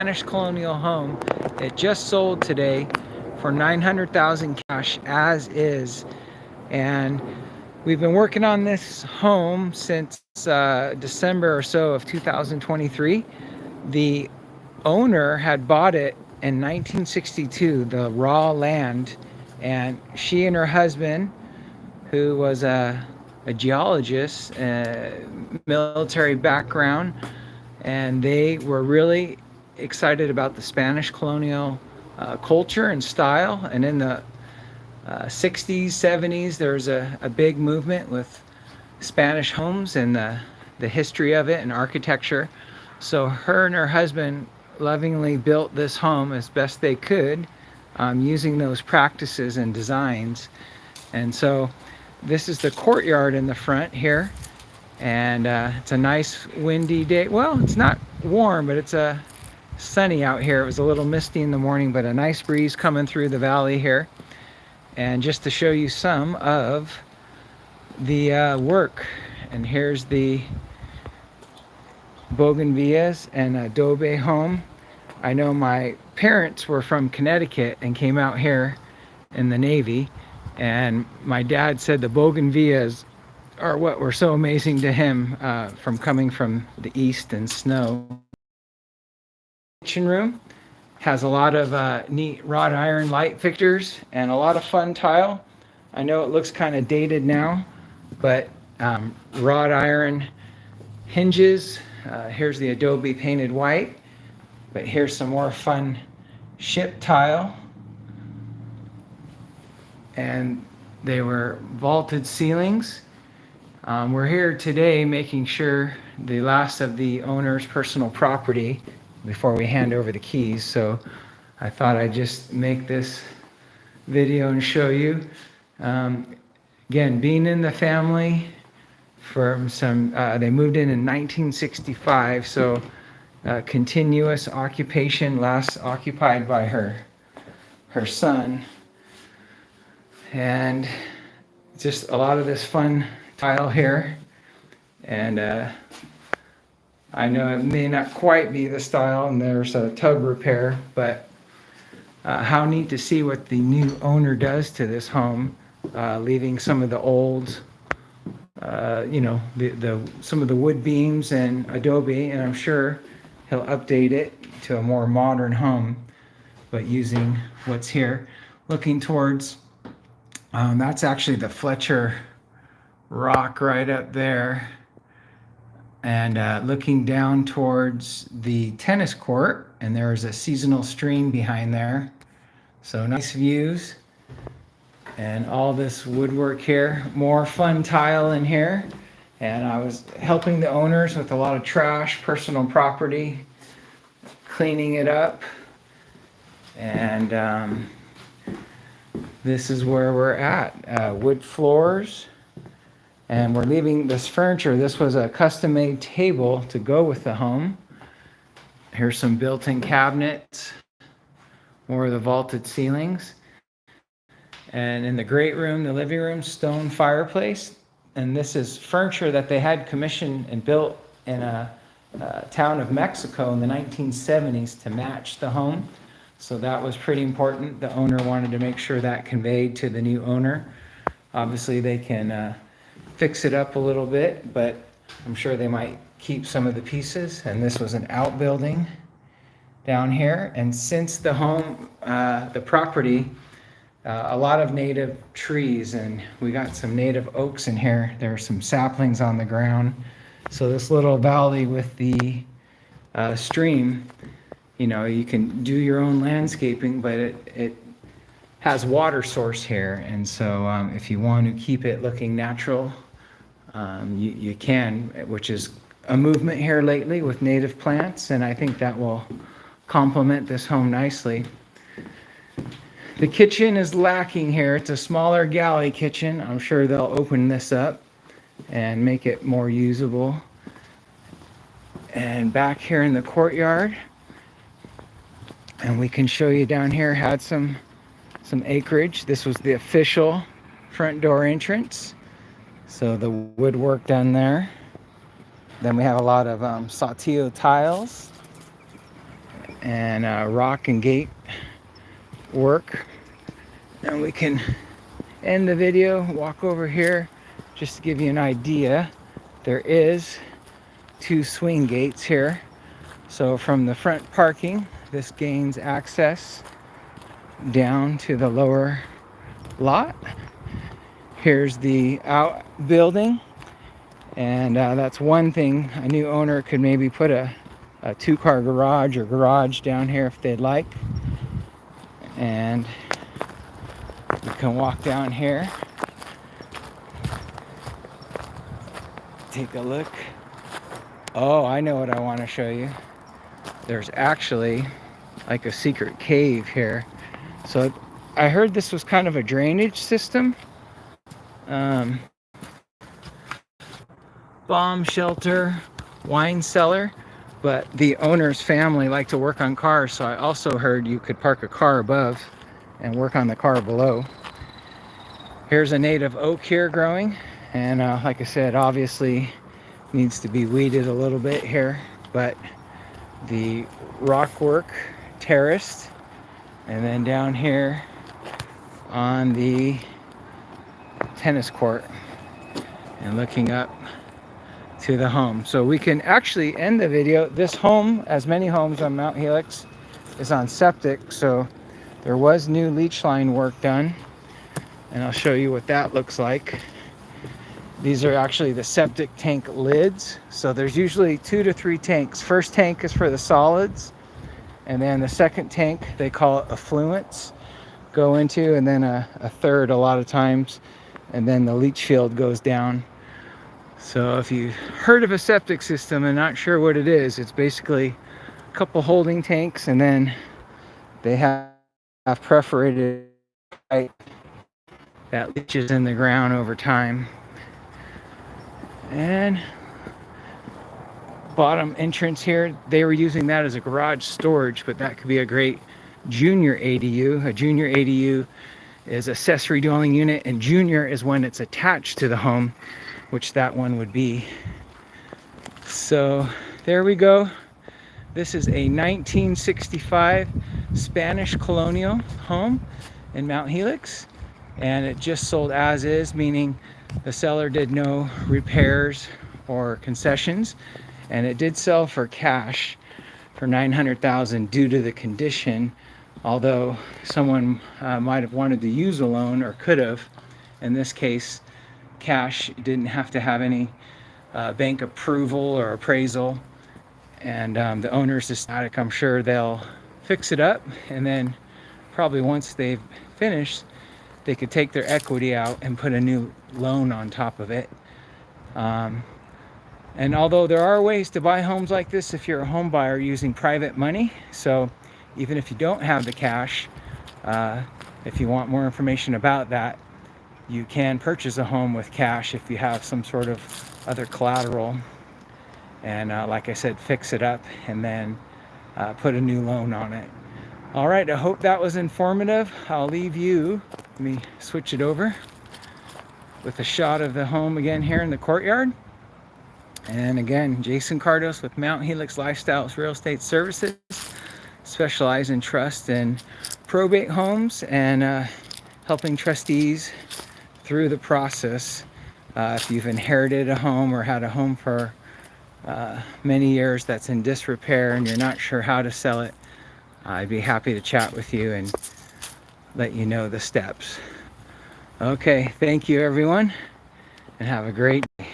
Spanish colonial home. It just sold today for $900,000 cash as is, and we've been working on this home since December or so of 2023. The owner had bought it in 1962, the raw land, and she and her husband, who was a geologist, military background, and they were really excited about the Spanish colonial culture and style. And in the 60s, 70s, there was a big movement with Spanish homes and the history of it and architecture. So her and her husband lovingly built this home as best they could, using those practices and designs. And so this is the courtyard in the front here, and it's a nice windy day. Well, it's not warm, but it's sunny out here. It was a little misty in the morning, but a nice breeze coming through the valley here. And just to show you some of the work, and here's the bougainvilleas and adobe home. I know my parents were from Connecticut and came out here in the Navy, and my dad said the bougainvilleas are what were so amazing to him, from coming from the east and snow. Kitchen room has a lot of neat wrought iron light fixtures and a lot of fun tile. I know it looks kind of dated now, but wrought iron hinges. Here's the adobe painted white, but here's some more fun ship tile. And they were vaulted ceilings. We're here today making sure the last of the owner's personal property before we hand over the keys. So I thought I'd just make this video and show you. Again, being in the family from they moved in 1965, so continuous occupation, last occupied by her son. And just a lot of this fun tile here. And I know it may not quite be the style, and there's a tub repair, but how neat to see what the new owner does to this home, leaving some of the old, some of the wood beams and adobe, and I'm sure he'll update it to a more modern home, but using what's here. Looking towards, that's actually the Fletcher Rock right up there. And looking down towards the tennis court, and there's a seasonal stream behind there. So nice views. And all this woodwork here. More fun tile in here. And I was helping the owners with a lot of trash, personal property, cleaning it up. And this is where we're at. Wood floors. And we're leaving this furniture. This was a custom-made table to go with the home. Here's some built-in cabinets, more of the vaulted ceilings. And in the great room, the living room, stone fireplace. And this is furniture that they had commissioned and built in a town of Mexico in the 1970s to match the home. So that was pretty important. The owner wanted to make sure that conveyed to the new owner. Obviously, they can fix it up a little bit, but I'm sure they might keep some of the pieces. And this was an outbuilding down here. And since the home, the property, a lot of native trees, and we got some native oaks in here. There are some saplings on the ground. So this little valley with the stream, you can do your own landscaping, but it has water source here. And so if you want to keep it looking natural, you can, which is a movement here lately with native plants, and I think that will complement this home nicely. The kitchen is lacking here. It's a smaller galley kitchen. I'm sure they'll open this up and make it more usable. And back here in the courtyard, and we can show you down here, had some acreage. This was the official front door entrance. So the woodwork done there. Then we have a lot of saltillo tiles. and rock and gate work. And we can end the video, walk over here, just to give you an idea. There is 2 swing gates here. So from the front parking, this gains access down to the lower lot. Here's the outbuilding, and that's one thing. A new owner could maybe put a 2-car garage or garage down here if they'd like. And you can walk down here, take a look. Oh, I know what I want to show you. There's actually like a secret cave here. So I heard this was kind of a drainage system, bomb shelter, wine cellar, but the owner's family like to work on cars, so I also heard you could park a car above and work on the car below. Here's a native oak here growing, and like I said, obviously needs to be weeded a little bit here, but the rock work terraced, and then down here on the tennis court and looking up to the home. So we can actually end the video. This home, as many homes on Mount Helix, is on septic, so there was new leach line work done, and I'll show you what that looks like. These are actually the septic tank lids. So there's usually 2 to 3 tanks. First tank is for the solids, and then the second tank, they call it effluents, go into, and then a third a lot of times, and then the leach field goes down. So if you've heard of a septic system and not sure what it is, it's basically a couple holding tanks, and then they have perforated pipe that leaches in the ground over time. And bottom entrance here, they were using that as a garage storage, but that could be a great junior ADU. A junior ADU is accessory dwelling unit, and junior is when it's attached to the home, which that one would be. So there we go. This is a 1965 Spanish colonial home in Mount Helix, and it just sold as is, meaning the seller did no repairs or concessions, and it did sell for cash for $900,000 due to the condition, although someone might have wanted to use a loan, or could have. In this case, cash didn't have to have any bank approval or appraisal, and the owners decided, I'm sure they'll fix it up, and then probably once they've finished, they could take their equity out and put a new loan on top of it. And although there are ways to buy homes like this if you're a home buyer using private money, so even if you don't have the cash, if you want more information about that, you can purchase a home with cash if you have some sort of other collateral, and like I said, fix it up and then put a new loan on it. All right, I hope that was informative. I'll leave you, let me switch it over, with a shot of the home again here in the courtyard. And again, Jason Kardos with Mount Helix Lifestyles Real Estate Services, specialize in trust and probate homes, and helping trustees through the process. If you've inherited a home or had a home for many years that's in disrepair and you're not sure how to sell it, I'd be happy to chat with you and let you know the steps. Okay, thank you everyone, and have a great day.